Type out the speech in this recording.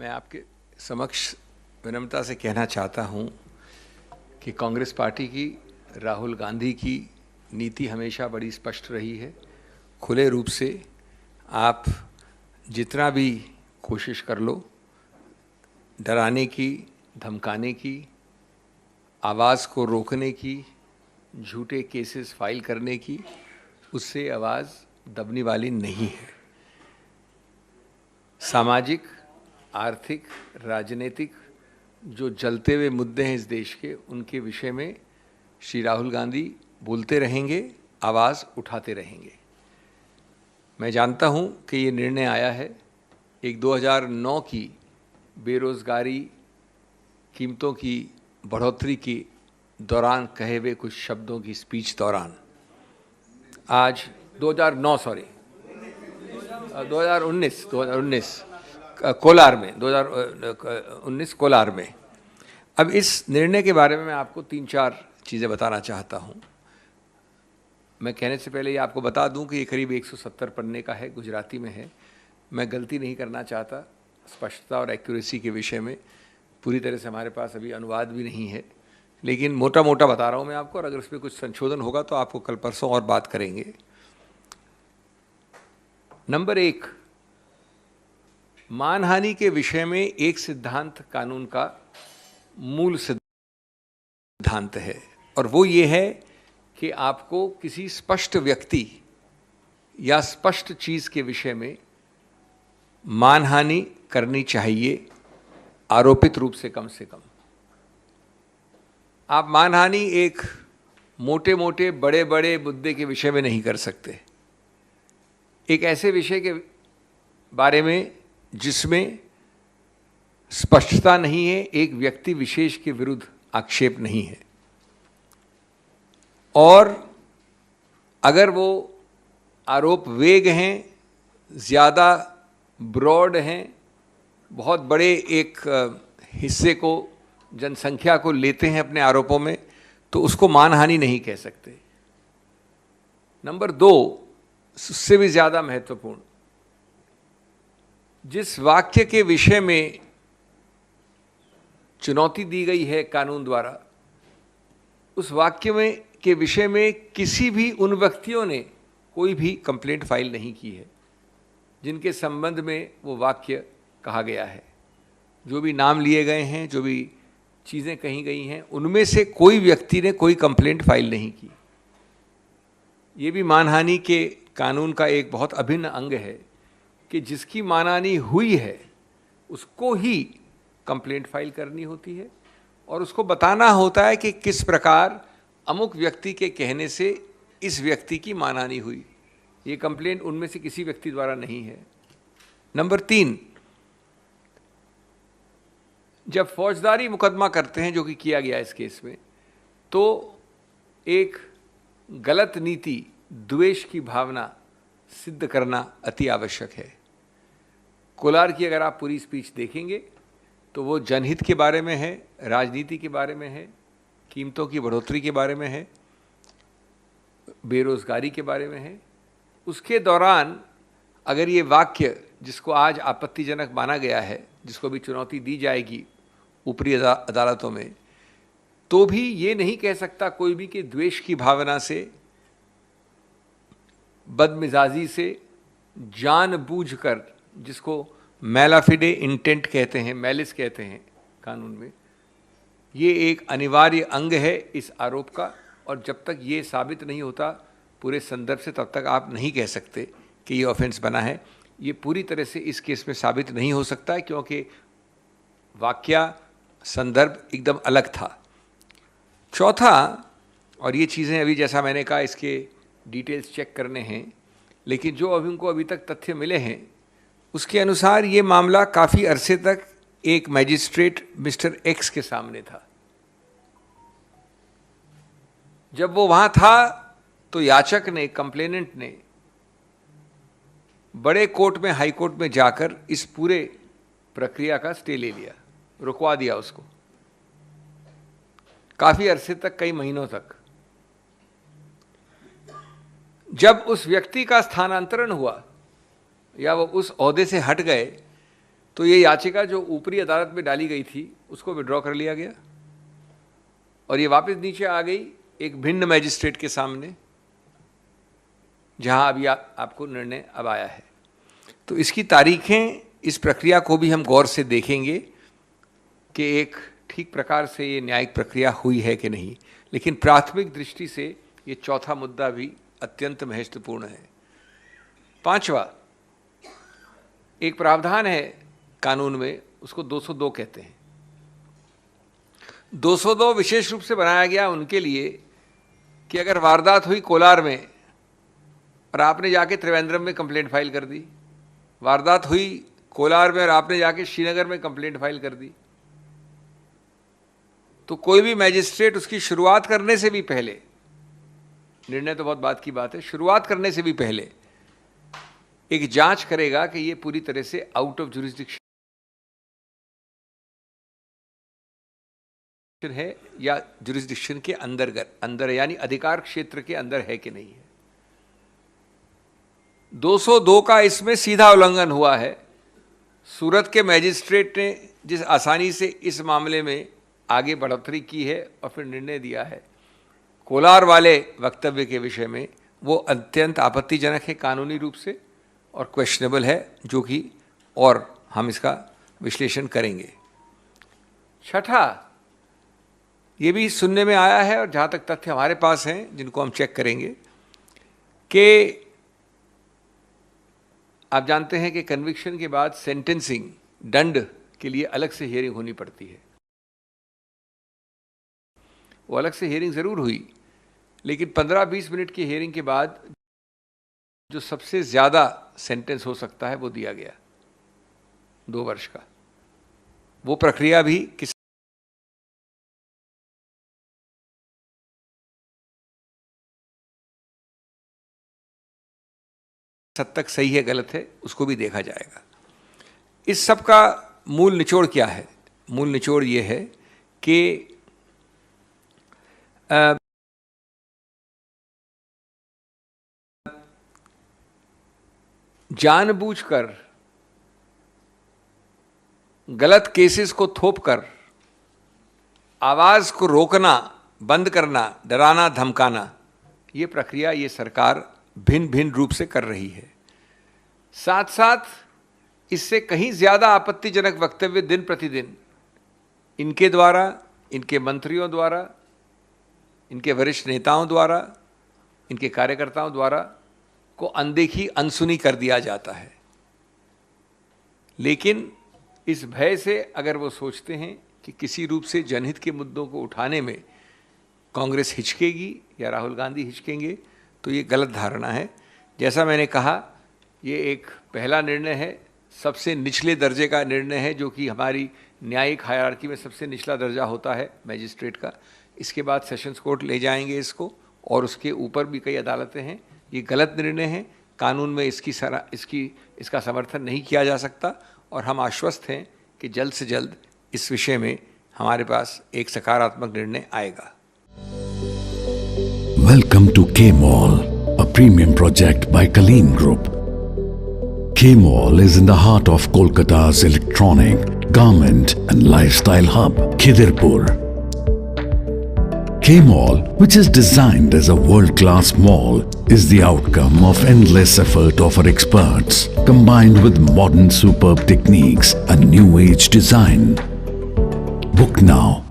मैं आपके समक्ष विनम्रता से कहना चाहता हूं कि कांग्रेस पार्टी की, राहुल गांधी की नीति हमेशा बड़ी स्पष्ट रही है। खुले रूप से आप जितना भी कोशिश कर लो, डराने की, धमकाने की, आवाज़ को रोकने की, झूठे केसेस फाइल करने की, उससे आवाज़ दबने वाली नहीं है। सामाजिक, आर्थिक, राजनीतिक जो जलते हुए मुद्दे हैं इस देश के, उनके विषय में श्री राहुल गांधी बोलते रहेंगे, आवाज़ उठाते रहेंगे। मैं जानता हूं कि ये निर्णय आया है एक 2009 की बेरोज़गारी, कीमतों की बढ़ोतरी के दौरान कहे हुए कुछ शब्दों की स्पीच दौरान। आज 2019 कोलार में, 2019 कोलार में। अब इस निर्णय के बारे में मैं आपको 3-4 चीज़ें बताना चाहता हूं। मैं कहने से पहले ये आपको बता दूं कि ये करीब 170 पन्ने का है, गुजराती में है। मैं गलती नहीं करना चाहता स्पष्टता और एक्यूरेसी के विषय में। पूरी तरह से हमारे पास अभी अनुवाद भी नहीं है, लेकिन मोटा मोटा बता रहा हूं मैं आपको, और अगर उसमें कुछ संशोधन होगा तो आपको कल परसों और बात करेंगे। नंबर 1, मानहानि के विषय में एक सिद्धांत कानून का मूल सिद्धांत है, और वो ये है कि आपको किसी स्पष्ट व्यक्ति या स्पष्ट चीज के विषय में मानहानि करनी चाहिए, आरोपित रूप से कम से कम। आप मानहानि एक मोटे मोटे बड़े बड़े मुद्दे के विषय में नहीं कर सकते। एक ऐसे विषय के बारे में जिसमें स्पष्टता नहीं है, एक व्यक्ति विशेष के विरुद्ध आक्षेप नहीं है, और अगर वो आरोप वेग हैं, ज़्यादा ब्रॉड हैं, बहुत बड़े एक हिस्से को, जनसंख्या को लेते हैं अपने आरोपों में, तो उसको मानहानि नहीं कह सकते। नंबर 2, उससे भी ज़्यादा महत्वपूर्ण, जिस वाक्य के विषय में चुनौती दी गई है कानून द्वारा, उस वाक्य में के विषय में किसी भी उन व्यक्तियों ने कोई भी कंप्लेंट फाइल नहीं की है जिनके संबंध में वो वाक्य कहा गया है। जो भी नाम लिए गए हैं, जो भी चीज़ें कही गई हैं, उनमें से कोई व्यक्ति ने कोई कंप्लेंट फाइल नहीं की। ये भी मानहानि के कानून का एक बहुत अभिन्न अंग है कि जिसकी मानहानि हुई है उसको ही कंप्लेंट फाइल करनी होती है, और उसको बताना होता है कि किस प्रकार अमुक व्यक्ति के कहने से इस व्यक्ति की मानहानि हुई। ये कंप्लेंट उनमें से किसी व्यक्ति द्वारा नहीं है। नंबर 3, जब फौजदारी मुकदमा करते हैं, जो कि किया गया इस केस में, तो एक गलत नीति, द्वेष की भावना सिद्ध करना अति आवश्यक है। कोलार की अगर आप पूरी स्पीच देखेंगे तो वो जनहित के बारे में है, राजनीति के बारे में है, कीमतों की बढ़ोतरी के बारे में है, बेरोजगारी के बारे में है। उसके दौरान अगर ये वाक्य, जिसको आज आपत्तिजनक माना गया है, जिसको भी चुनौती दी जाएगी ऊपरी अदालतों में, तो भी ये नहीं कह सकता कोई भी कि द्वेष की भावना से, बदमिजाजी से, जानबूझकर, जिसको मैलाफिडे इंटेंट कहते हैं, मैलिस कहते हैं कानून में, ये एक अनिवार्य अंग है इस आरोप का। और जब तक ये साबित नहीं होता पूरे संदर्भ से, तब तक आप नहीं कह सकते कि ये ऑफेंस बना है। ये पूरी तरह से इस केस में साबित नहीं हो सकता है, क्योंकि वाक्य, संदर्भ एकदम अलग था। चौथा, और ये चीज़ें अभी जैसा मैंने कहा इसके डिटेल्स चेक करने हैं, लेकिन जो अभी उनको अभी तक तथ्य मिले हैं उसके अनुसार ये मामला काफ़ी अरसे तक एक मैजिस्ट्रेट मिस्टर एक्स के सामने था। जब वो वहाँ था तो याचक ने, कंप्लेनेंट ने बड़े कोर्ट में, हाई कोर्ट में जाकर इस पूरे प्रक्रिया का स्टे ले लिया, रुकवा दिया उसको काफ़ी अरसे तक, कई महीनों तक। जब उस व्यक्ति का स्थानांतरण हुआ या वो उस ओहदे से हट गए, तो ये याचिका जो ऊपरी अदालत में डाली गई थी उसको विड्रॉ कर लिया गया और ये वापस नीचे आ गई एक भिन्न मैजिस्ट्रेट के सामने, जहां अभी आपको निर्णय अब आया है। तो इसकी तारीखें, इस प्रक्रिया को भी हम गौर से देखेंगे कि एक ठीक प्रकार से ये न्यायिक प्रक्रिया हुई है कि नहीं। लेकिन प्राथमिक दृष्टि से ये चौथा मुद्दा भी अत्यंत महत्वपूर्ण है। पांचवा, एक प्रावधान है कानून में, उसको 202 कहते हैं। 202 विशेष रूप से बनाया गया उनके लिए कि अगर वारदात हुई कोलार में और आपने जाके त्रिवेंद्रम में कंप्लेंट फाइल कर दी, वारदात हुई कोलार में और आपने जाके श्रीनगर में कंप्लेंट फाइल कर दी, तो कोई भी मैजिस्ट्रेट उसकी शुरुआत करने से भी पहले, निर्णय तो बहुत बात की बात है, शुरुआत करने से भी पहले एक जांच करेगा कि ये पूरी तरह से आउट ऑफ जुरिस्डिक्शन है या जुरिस्डिक्शन के अंदर यानी अधिकार क्षेत्र के अंदर है कि नहीं है। 202 का इसमें सीधा उल्लंघन हुआ है। सूरत के मैजिस्ट्रेट ने जिस आसानी से इस मामले में आगे बढ़ोतरी की है और फिर निर्णय दिया है कोलार वाले वक्तव्य के विषय में, वो अत्यंत आपत्तिजनक है कानूनी रूप से और क्वेश्चनेबल है, जो कि और हम इसका विश्लेषण करेंगे। छठा, ये भी सुनने में आया है और जहाँ तक तथ्य हमारे पास हैं जिनको हम चेक करेंगे कि आप जानते हैं कि कन्विक्शन के बाद सेंटेंसिंग, दंड के लिए अलग से हियरिंग होनी पड़ती है। वो अलग से हियरिंग ज़रूर हुई, लेकिन 15-20 मिनट की हियरिंग के बाद जो सबसे ज़्यादा सेंटेंस हो सकता है वो दिया गया 2 वर्ष का। वो प्रक्रिया भी किस हद तक सही है गलत है उसको भी देखा जाएगा। इस सब का मूल निचोड़ क्या है? मूल निचोड़ ये है कि जानबूझकर गलत केसेस को थोपकर आवाज को रोकना, बंद करना, डराना, धमकाना, ये प्रक्रिया ये सरकार भिन्न भिन्न रूप से कर रही है। साथ साथ इससे कहीं ज़्यादा आपत्तिजनक वक्तव्य दिन प्रतिदिन इनके द्वारा, इनके मंत्रियों द्वारा, इनके वरिष्ठ नेताओं द्वारा, इनके कार्यकर्ताओं द्वारा को अनदेखी, अनसुनी कर दिया जाता है। लेकिन इस भय से अगर वो सोचते हैं कि किसी रूप से जनहित के मुद्दों को उठाने में कांग्रेस हिचकेगी या राहुल गांधी हिचकेंगे, तो ये गलत धारणा है। जैसा मैंने कहा, ये एक पहला निर्णय है, सबसे निचले दर्जे का निर्णय है, जो कि हमारी न्यायिक हायरार्की में सबसे निचला दर्जा होता है मैजिस्ट्रेट का। इसके बाद सेशंस कोर्ट ले जाएंगे इसको और उसके ऊपर भी कई अदालतें हैं। ये गलत निर्णय है, कानून में इसका समर्थन नहीं किया जा सकता और हम आश्वस्त हैं कि जल्द से जल्द इस विषय में हमारे पास एक सकारात्मक निर्णय आएगा। Welcome to K-Mall, a premium project by Kaleen Group. K-Mall is in the heart of Kolkata's electronic, garment and lifestyle hub, Khidirpur. K-Mall, which is designed as a world-class mall, is the outcome of endless effort of our experts, combined with modern superb techniques and new age design. Book now